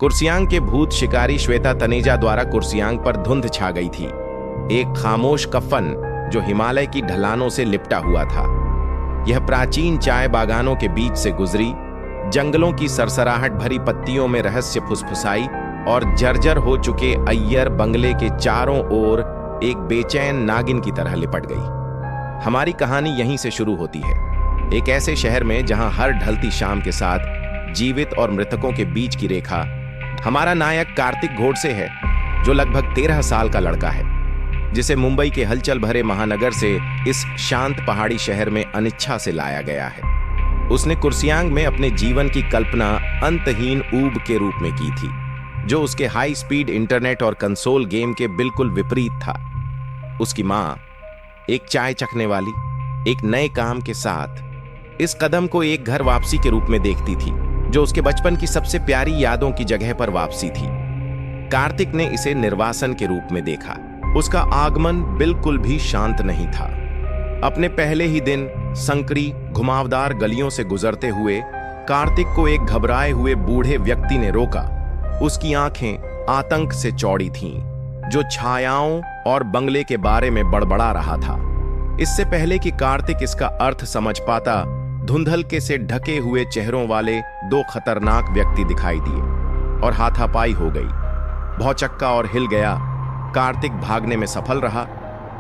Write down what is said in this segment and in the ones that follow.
कुर्सियांग के भूत शिकारी श्वेता तनेजा द्वारा कुर्सियांग पर धुंध छा गई थी। एक खामोश कफन जो हिमालय की ढलानों से लिपटा हुआ था। यह प्राचीन चाय बागानों के बीच से गुजरी, जंगलों की सरसराहट भरी पत्तियों में रहस्य फुसफुसाई और जर्जर हो चुके अय्यर बंगले के चारों ओर एक बेचैन नागिन की तरह लिपट गई। हमारी कहानी यहीं से शुरू होती है, एक ऐसे शहर में जहां हर ढलती शाम के साथ जीवित और मृतकों के बीच की रेखा। हमारा नायक कार्तिक गोडसे है, जो लगभग 13 साल का लड़का है, जिसे मुंबई के हलचल भरे महानगर से इस शांत पहाड़ी शहर में अनिच्छा से लाया गया है। उसने कुर्सियांग में अपने जीवन की कल्पना अंतहीन ऊब के रूप में की थी, जो उसके हाई स्पीड इंटरनेट और कंसोल गेम के बिल्कुल विपरीत था। उसकी मां, एक चाय चखने वाली, एक नए काम के साथ इस कदम को एक घर वापसी के रूप में देखती थी, जो उसके बचपन की सबसे प्यारी यादों की जगह पर वापसी थी। कार्तिक ने इसे निर्वासन के रूप में देखा। उसका आगमन बिल्कुल भी शांत नहीं था। अपने पहले ही दिन संकरी घुमावदार गलियों से गुजरते हुए कार्तिक को एक घबराए हुए बूढ़े व्यक्ति ने रोका। उसकी आंखें आतंक से चौड़ी थीं, जो छायाओं और बंगले के बारे में बड़बड़ा रहा था। इससे पहले कि कार्तिक इसका अर्थ समझ पाता, धुंधलके से ढके हुए चेहरों वाले 2 खतरनाक व्यक्ति दिखाई दिए और हाथापाई हो गई। भौचक्का और हिल गया। कार्तिक भागने में सफल रहा,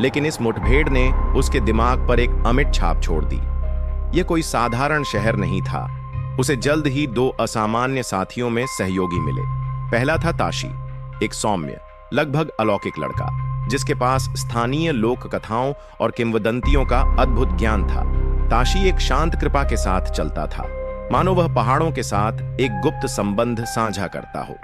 लेकिन इस मुठभेड़ ने उसके दिमाग पर एक अमिट छाप छोड़ दी। यह कोई साधारण शहर नहीं था। उसे जल्द ही 2 असामान्य साथियों में सहयोगी मिले। पहला था ताशी, एक सौम्य, लगभग अलौकिक लड़का, जिसके पास स्थानीय लोक कथाओं और किंवदंतियों का अद्भुत ज्ञान था। ताशी एक शांत कृपा के साथ चलता था, मानो वह पहाड़ों के साथ एक गुप्त संबंध साझा करता हो।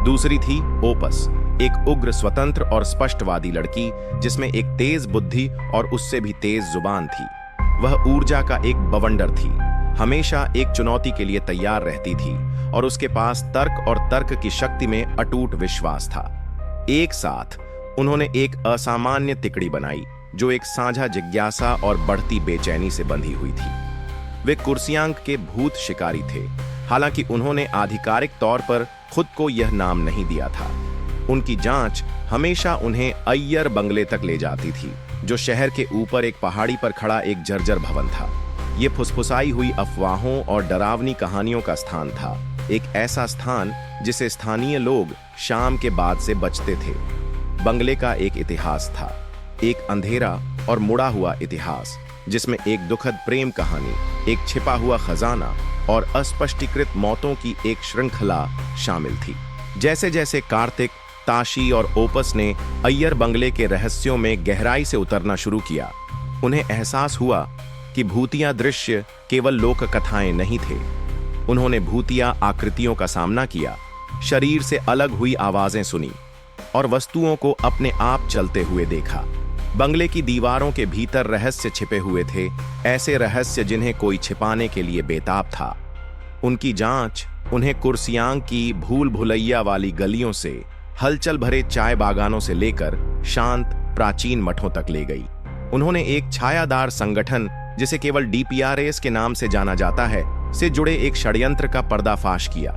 दूसरी थी ओपस, एक उग्र, स्वतंत्र और स्पष्टवादी लड़की, जिसमें एक तेज बुद्धि और उससे भी तेज जुबान थी। वह ऊर्जा का एक बवंडर थी, हमेशा एक चुनौती के लिए तैयार रहती थी और उसके पास तर्क और तर्क की शक्ति में अटूट विश्वास था। एक साथ उन्होंने एक असामान्य तिकड़ी बनाई, जो एक साझा जिज्ञासा और बढ़ती बेचैनी से बंधी हुई थी। वे कुर्सियांग के भूत शिकारी थे, हालांकि उन्होंने आधिकारिक तौर पर खुद को यह नाम नहीं दिया था। उनकी जांच हमेशा उन्हें अय्यर बंगले तक ले जाती थी, जो शहर के ऊपर एक पहाड़ी पर खड़ा एक जर्जर भवन था। यह फुसफुसाई हुई अफवाहों और डरावनी कहानियों का स्थान था, एक ऐसा स्थान जिसे स्थानीय लोग शाम के बाद से बचते थे। बंगले का एक इतिहास था, एक अंधेरा और मुड़ा हुआ इतिहास, जिसमें एक दुखद प्रेम कहानी, एक छिपा हुआ खजाना और अस्पष्टीकृत मौतों की एक श्रृंखला शामिल थी। जैसे जैसे कार्तिक, ताशी और ओपस ने अय्यर बंगले के रहस्यों में गहराई से उतरना शुरू किया, उन्हें एहसास हुआ कि भूतिया दृश्य केवल लोक कथाएं नहीं थे। उन्होंने भूतिया आकृतियों का सामना किया, शरीर से अलग हुई आवाजें सुनी और वस्तुओं को अपने आप चलते हुए देखा। बंगले की दीवारों के भीतर रहस्य छिपे हुए थे, ऐसे रहस्य जिन्हें कोई छिपाने के लिए बेताब था। उनकी जांच उन्हें कुर्सियांग की भूल भुलैया वाली गलियों से, हलचल भरे चाय बागानों से लेकर शांत प्राचीन मठों तक ले गई। उन्होंने एक छायादार संगठन, जिसे केवल DPRAS के नाम से जाना जाता है, से जुड़े एक षड्यंत्र का पर्दाफाश किया।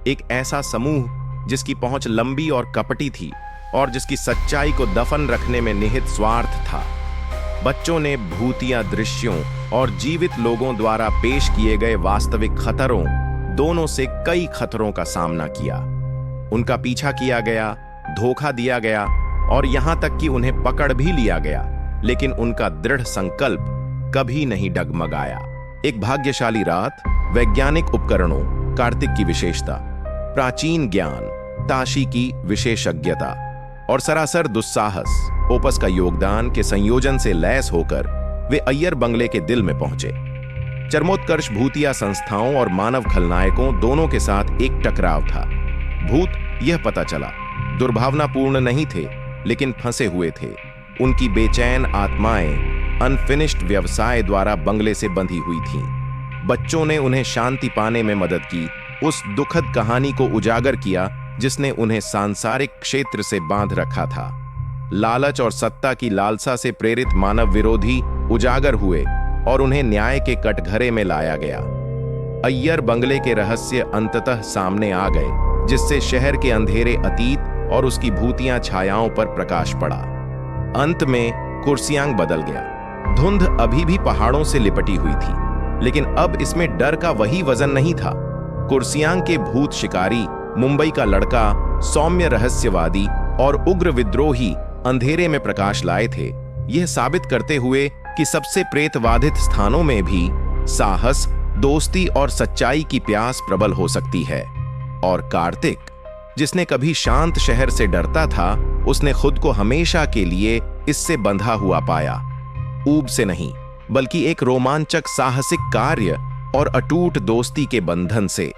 एक ऐसा समूह जिसकी पहुंच लंबी और कपटी थी और जिसकी सच्चाई को दफन रखने में निहित स्वार्थ था। बच्चों ने भूतिया दृश्यों और जीवित लोगों द्वारा पेश किए गए वास्तविक खतरों, दोनों से कई खतरों का सामना किया। उनका पीछा किया गया, धोखा दिया गया और यहां तक कि उन्हें पकड़ भी लिया गया, लेकिन उनका दृढ़ संकल्प कभी नहीं डगमगाया। एक भाग्यशाली रात, वैज्ञानिक उपकरणों, कार्तिक की विशेषता, प्राचीन ज्ञान, ताशी की विशेषज्ञता और सरासर दुस्साहस, ओपस का योगदान के संयोजन से लैस होकर वे अय्यर बंगले के दिल में पहुंचे। चरमोत्कर्ष भूतिया संस्थाओं और मानव खलनायकों दोनों के साथ एक टकराव था। भूत, यह पता चला, दुर्भावनापूर्ण नहीं थे, लेकिन फंसे हुए थे। उनकी बेचैन आत्माएं अनफिनिश्ड व्यवसाय द्वारा बंगले से बंधी हुई थीं। बच्चों ने उन्हें शांति पाने में मदद की, उस दुखद कहानी को उजागर किया जिसने उन्हें सांसारिक क्षेत्र से बांध रखा था। लालच और सत्ता की लालसा से प्रेरित मानव विरोधी उजागर हुए और उन्हें न्याय के कटघरे में लाया गया। अय्यर बंगले के रहस्य अंततः सामने आ गए जिससे शहर के अंधेरे अतीत और उसकी भूतियां छायाओं पर प्रकाश पड़ा। अंत में कुर्सियांग बदल गया। धुंध अभी भी पहाड़ों से लिपटी हुई थी, लेकिन अब इसमें डर का वही वजन नहीं था। कुर्सियांग के भूत शिकारी, मुंबई का लड़का, सौम्य रहस्यवादी और उग्र विद्रोही अंधेरे में प्रकाश लाए थे, यह साबित करते हुए कि सबसे प्रेतवाधित स्थानों में भी साहस, दोस्ती और सच्चाई की प्यास प्रबल हो सकती है। और कार्तिक, जिसने कभी शांत शहर से डरता था, उसने खुद को हमेशा के लिए इससे बंधा हुआ पाया। ऊब से नहीं, बल्कि एक रोमांचक साहसिक कार्य और अटूट दोस्ती के बंधन से।